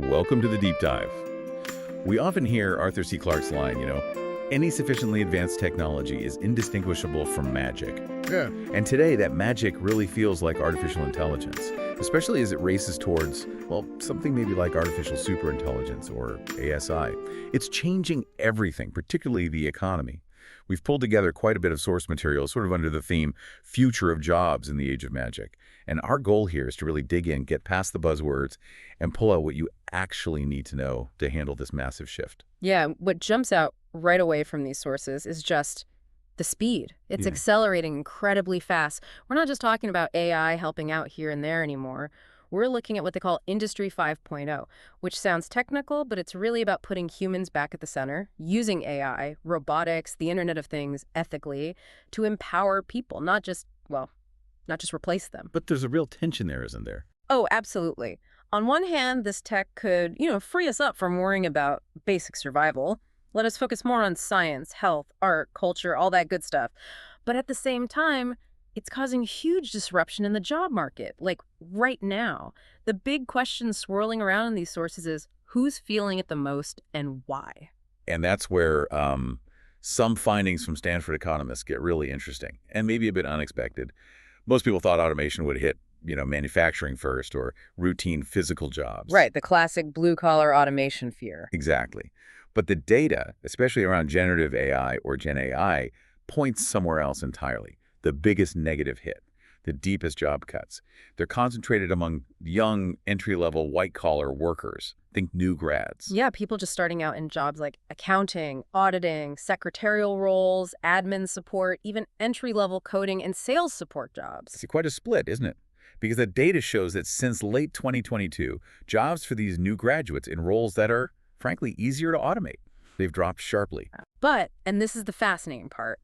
Welcome to the Deep Dive. We often hear Arthur C. Clarke's line, any sufficiently advanced technology is indistinguishable from magic. Yeah. And today, that magic really feels like artificial intelligence, especially as it races towards, something maybe like artificial superintelligence or ASI. It's changing everything, particularly the economy. We've pulled together quite a bit of source material, sort of under the theme, Future of Jobs in the Age of Magic. And our goal here is to really dig in, get past the buzzwords, and pull out what you actually need to know to handle this massive shift. Yeah, what jumps out right away from these sources is just the speed. It's accelerating incredibly fast. We're not just talking about AI helping out here and there anymore. We're looking at what they call Industry 5.0, which sounds technical, but it's really about putting humans back at the center, using AI, robotics, the Internet of Things ethically to empower people, not just replace them. But there's a real tension there, isn't there? Oh, absolutely. On one hand, this tech could, free us up from worrying about basic survival. Let us focus more on science, health, art, culture, all that good stuff. But at the same time, it's causing huge disruption in the job market, like right now. The big question swirling around in these sources is who's feeling it the most and why? And that's where some findings from Stanford economists get really interesting and maybe a bit unexpected. Most people thought automation would hit, manufacturing first or routine physical jobs. Right, the classic blue-collar automation fear. Exactly. But the data, especially around generative AI or Gen AI, points somewhere else entirely. The biggest negative hit, the deepest job cuts. They're concentrated among young, entry-level, white-collar workers. Think new grads. Yeah, people just starting out in jobs like accounting, auditing, secretarial roles, admin support, even entry-level coding and sales support jobs. It's quite a split, isn't it? Because the data shows that since late 2022, jobs for these new graduates in roles that are, frankly, easier to automate, they've dropped sharply. But, and this is the fascinating part,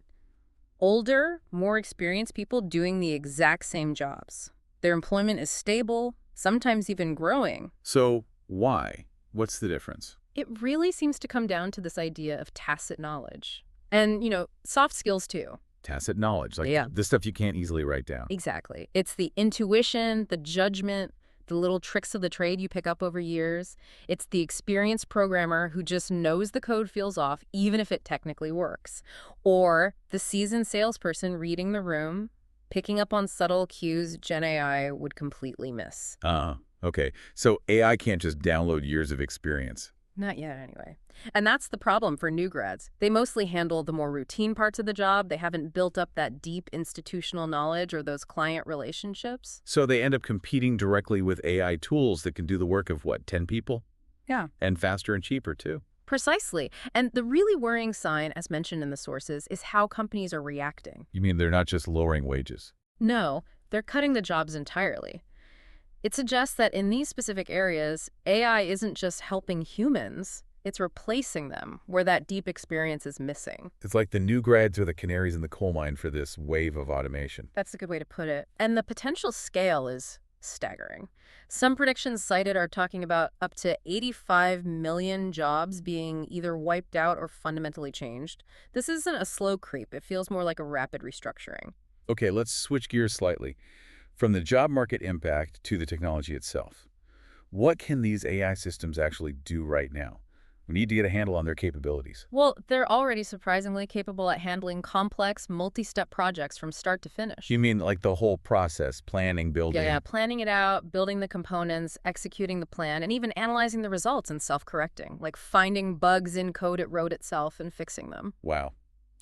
older, more experienced people doing the exact same jobs. Their employment is stable, sometimes even growing. So why? What's the difference? It really seems to come down to this idea of tacit knowledge. And, soft skills too. Tacit knowledge, like the stuff you can't easily write down. Exactly. It's the intuition, the judgment, the little tricks of the trade you pick up over years. It's the experienced programmer who just knows the code feels off, even if it technically works. Or the seasoned salesperson reading the room, picking up on subtle cues Gen AI would completely miss. Okay. So AI can't just download years of experience. Not yet, anyway. And that's the problem for new grads. They mostly handle the more routine parts of the job. They haven't built up that deep institutional knowledge or those client relationships. So they end up competing directly with AI tools that can do the work of, 10 people? Yeah. And faster and cheaper, too. Precisely. And the really worrying sign, as mentioned in the sources, is how companies are reacting. You mean they're not just lowering wages? No, they're cutting the jobs entirely. It suggests that in these specific areas, AI isn't just helping humans, it's replacing them, where that deep experience is missing. It's like the new grads are the canaries in the coal mine for this wave of automation. That's a good way to put it. And the potential scale is staggering. Some predictions cited are talking about up to 85 million jobs being either wiped out or fundamentally changed. This isn't a slow creep. It feels more like a rapid restructuring. Okay, let's switch gears slightly. From the job market impact to the technology itself, what can these AI systems actually do right now? We need to get a handle on their capabilities. Well, they're already surprisingly capable at handling complex, multi-step projects from start to finish. You mean like the whole process, planning, building? Yeah, planning it out, building the components, executing the plan, and even analyzing the results and self-correcting, like finding bugs in code it wrote itself and fixing them. Wow.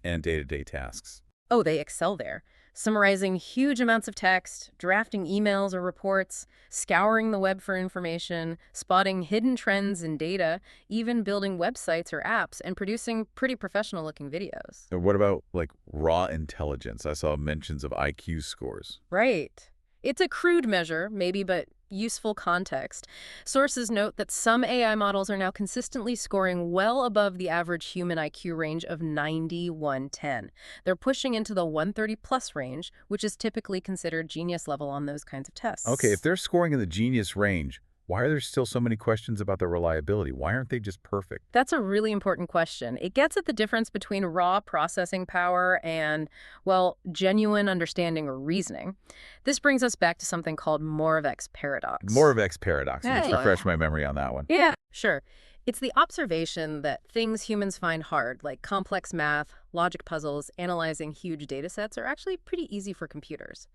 And day-to-day tasks. Oh, they excel there. Summarizing huge amounts of text, drafting emails or reports, scouring the web for information, spotting hidden trends in data, even building websites or apps, and producing pretty professional-looking videos. Or what about, raw intelligence? I saw mentions of IQ scores. Right. It's a crude measure, maybe, but useful context. Sources note that some AI models are now consistently scoring well above the average human IQ range of 90-110. They're pushing into the 130-plus range, which is typically considered genius level on those kinds of tests. Okay, if they're scoring in the genius range, Why are there still so many questions about their reliability? Why aren't they just perfect? That's a really important question. It gets at the difference between raw processing power and, well, genuine understanding or reasoning. This brings us back to something called Moravec's paradox. Moravec's paradox. Let's refresh my memory on that one. Yeah, sure. It's the observation that things humans find hard, like complex math, logic puzzles, analyzing huge data sets, are actually pretty easy for computers.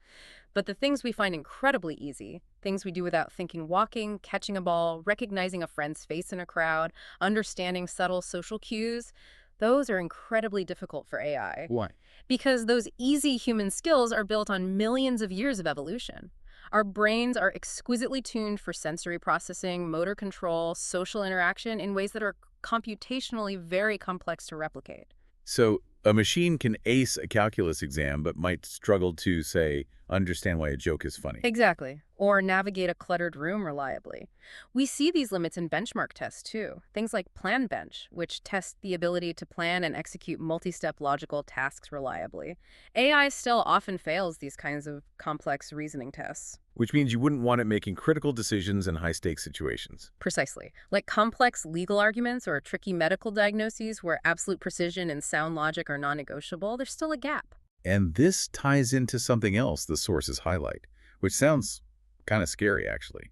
But the things we find incredibly easy, things we do without thinking, walking, catching a ball, recognizing a friend's face in a crowd, understanding subtle social cues, those are incredibly difficult for AI. Why? Because those easy human skills are built on millions of years of evolution. Our brains are exquisitely tuned for sensory processing, motor control, social interaction in ways that are computationally very complex to replicate. So a machine can ace a calculus exam, but might struggle to, say, understand why a joke is funny. Exactly. Or navigate a cluttered room reliably. We see these limits in benchmark tests, too. Things like PlanBench, which test the ability to plan and execute multi-step logical tasks reliably. AI still often fails these kinds of complex reasoning tests. Which means you wouldn't want it making critical decisions in high-stakes situations. Precisely. Like complex legal arguments or tricky medical diagnoses where absolute precision and sound logic are non-negotiable, there's still a gap. And this ties into something else the sources highlight, which sounds kind of scary, actually.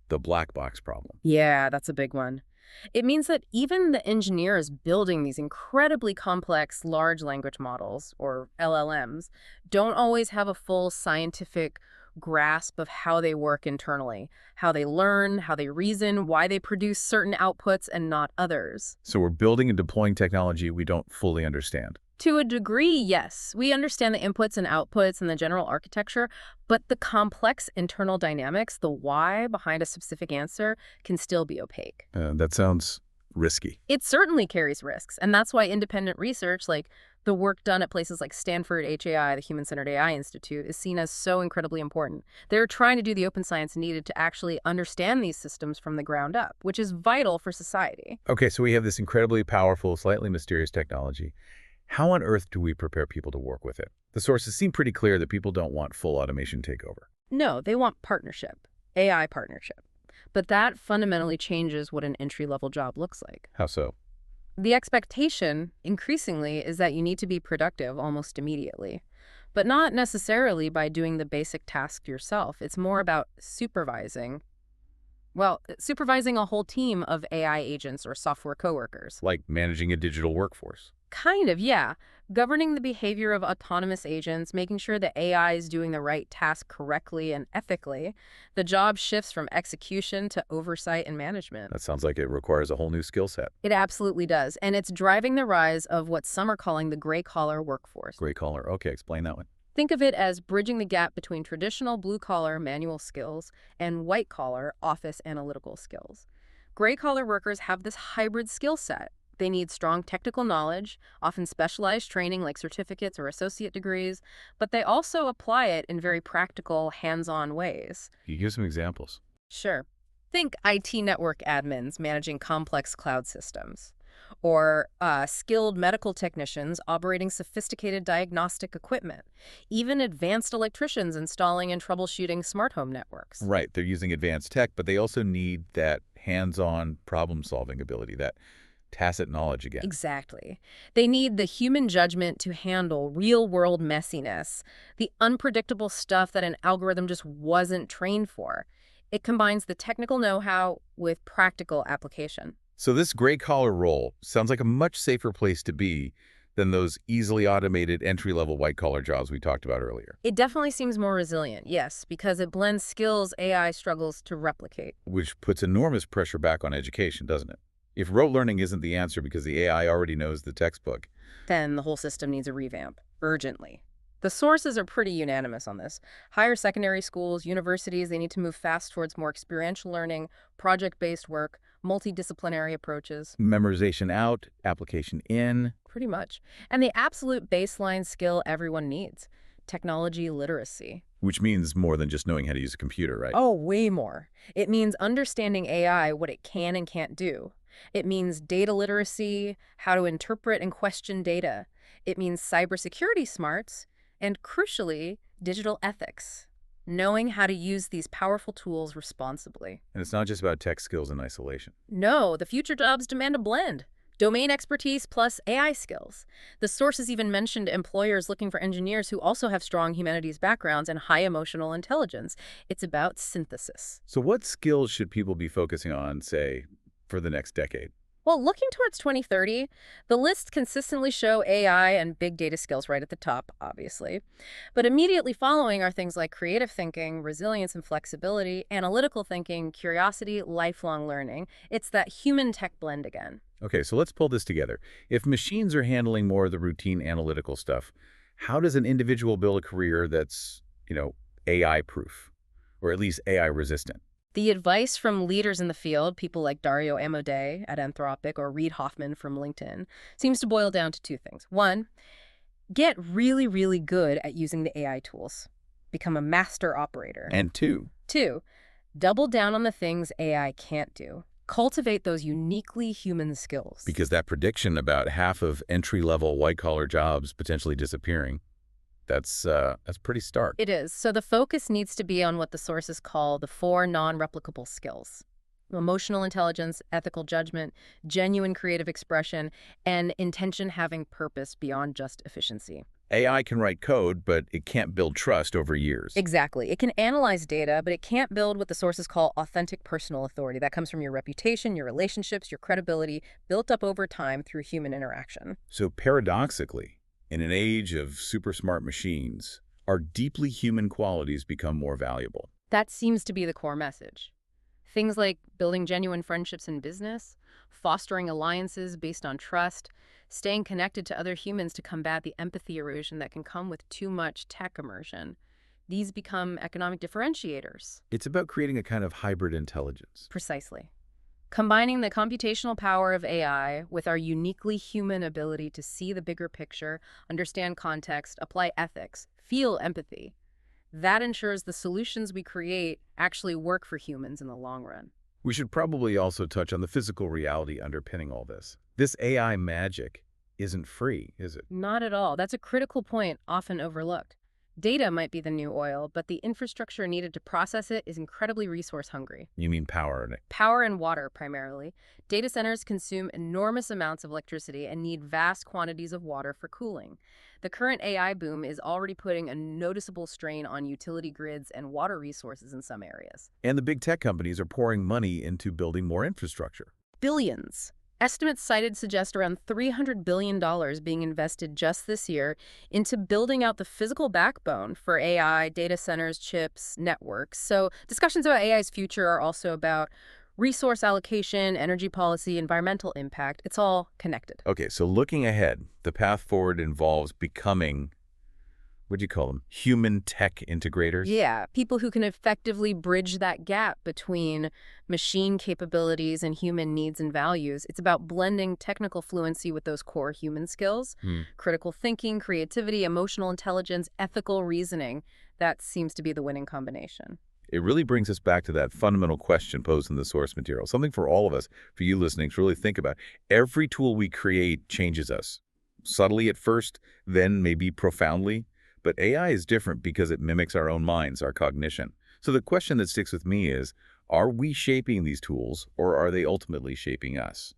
The black box problem. Yeah, that's a big one. It means that even the engineers building these incredibly complex large language models, or LLMs, don't always have a full scientific grasp of how they work internally, how they learn, how they reason, why they produce certain outputs and not others. So we're building and deploying technology we don't fully understand. To a degree, yes. We understand the inputs and outputs and the general architecture, but the complex internal dynamics, the why behind a specific answer, can still be opaque. That sounds risky. It certainly carries risks, and that's why independent research, like the work done at places like Stanford HAI, the Human-Centered AI Institute, is seen as so incredibly important. They're trying to do the open science needed to actually understand these systems from the ground up, which is vital for society. Okay, so we have this incredibly powerful, slightly mysterious technology. How on earth do we prepare people to work with it? The sources seem pretty clear that people don't want full automation takeover. No, they want partnership, AI partnership. But that fundamentally changes what an entry-level job looks like. How so? The expectation, increasingly, is that you need to be productive almost immediately. But not necessarily by doing the basic task yourself. It's more about supervising a whole team of AI agents or software coworkers. Like managing a digital workforce. Kind of, yeah. Governing the behavior of autonomous agents, making sure the AI is doing the right task correctly and ethically. The job shifts from execution to oversight and management. That sounds like it requires a whole new skill set. It absolutely does. And it's driving the rise of what some are calling the gray-collar workforce. Gray-collar. Okay, explain that one. Think of it as bridging the gap between traditional blue-collar manual skills and white-collar office analytical skills. Gray-collar workers have this hybrid skill set. They need strong technical knowledge, often specialized training like certificates or associate degrees, but they also apply it in very practical, hands-on ways. Can you give some examples? Sure. Think IT network admins managing complex cloud systems, or skilled medical technicians operating sophisticated diagnostic equipment, even advanced electricians installing and troubleshooting smart home networks. Right, they're using advanced tech, but they also need that hands-on problem-solving ability, that tacit knowledge again. Exactly. They need the human judgment to handle real-world messiness, the unpredictable stuff that an algorithm just wasn't trained for. It combines the technical know-how with practical application. So this gray-collar role sounds like a much safer place to be than those easily automated entry-level white-collar jobs we talked about earlier. It definitely seems more resilient, yes, because it blends skills AI struggles to replicate. Which puts enormous pressure back on education, doesn't it? If rote learning isn't the answer because the AI already knows the textbook, then the whole system needs a revamp, urgently. The sources are pretty unanimous on this. Higher secondary schools, universities, they need to move fast towards more experiential learning, project-based work, multidisciplinary approaches. Memorization out, application in. Pretty much. And the absolute baseline skill everyone needs, technology literacy. Which means more than just knowing how to use a computer, right? Oh, way more. It means understanding AI, what it can and can't do. It means data literacy, how to interpret and question data. It means cybersecurity smarts, and crucially, digital ethics. knowing how to use these powerful tools responsibly. And it's not just about tech skills in isolation. No, the future jobs demand a blend. Domain expertise plus AI skills. The sources even mentioned employers looking for engineers who also have strong humanities backgrounds and high emotional intelligence. It's about synthesis. So what skills should people be focusing on, say, for the next decade? Well, looking towards 2030, the lists consistently show AI and big data skills right at the top, obviously. But immediately following are things like creative thinking, resilience and flexibility, analytical thinking, curiosity, lifelong learning. It's that human-tech blend again. Okay, so let's pull this together. If machines are handling more of the routine analytical stuff, how does an individual build a career that's, AI-proof, or at least AI-resistant? The advice from leaders in the field, people like Dario Amodei at Anthropic or Reid Hoffman from LinkedIn, seems to boil down to two things. One, get really, really good at using the AI tools. Become a master operator. And two, Two, double down on the things AI can't do. Cultivate those uniquely human skills. because that prediction about half of entry-level white-collar jobs potentially disappearing, that's pretty stark. It is. So the focus needs to be on what the sources call the four non-replicable skills: emotional intelligence, ethical judgment, genuine creative expression, and intention having purpose beyond just efficiency. AI can write code, but it can't build trust over years. Exactly. It can analyze data, but it can't build what the sources call authentic personal authority. That comes from your reputation, your relationships, your credibility, built up over time through human interaction. So paradoxically, in an age of super smart machines, our deeply human qualities become more valuable. That seems to be the core message. Things like building genuine friendships in business, fostering alliances based on trust, staying connected to other humans to combat the empathy erosion that can come with too much tech immersion. These become economic differentiators. It's about creating a kind of hybrid intelligence. Precisely. Combining the computational power of AI with our uniquely human ability to see the bigger picture, understand context, apply ethics, feel empathy. That ensures the solutions we create actually work for humans in the long run. We should probably also touch on the physical reality underpinning all this. This AI magic isn't free, is it? Not at all. That's a critical point, often overlooked. Data might be the new oil, but the infrastructure needed to process it is incredibly resource hungry. You mean power. Power and water, primarily. Data centers consume enormous amounts of electricity and need vast quantities of water for cooling. The current AI boom is already putting a noticeable strain on utility grids and water resources in some areas. And the big tech companies are pouring money into building more infrastructure. Billions. Estimates cited suggest around $300 billion being invested just this year into building out the physical backbone for AI, data centers, chips, networks. So discussions about AI's future are also about resource allocation, energy policy, environmental impact. It's all connected. Okay, so looking ahead, the path forward involves becoming, what do you call them, human tech integrators? Yeah, people who can effectively bridge that gap between machine capabilities and human needs and values. It's about blending technical fluency with those core human skills, critical thinking, creativity, emotional intelligence, ethical reasoning. That seems to be the winning combination. It really brings us back to that fundamental question posed in the source material, something for all of us, for you listening, to really think about. Every tool we create changes us, subtly at first, then maybe profoundly. But AI is different because it mimics our own minds, our cognition. So the question that sticks with me is, are we shaping these tools, or are they ultimately shaping us?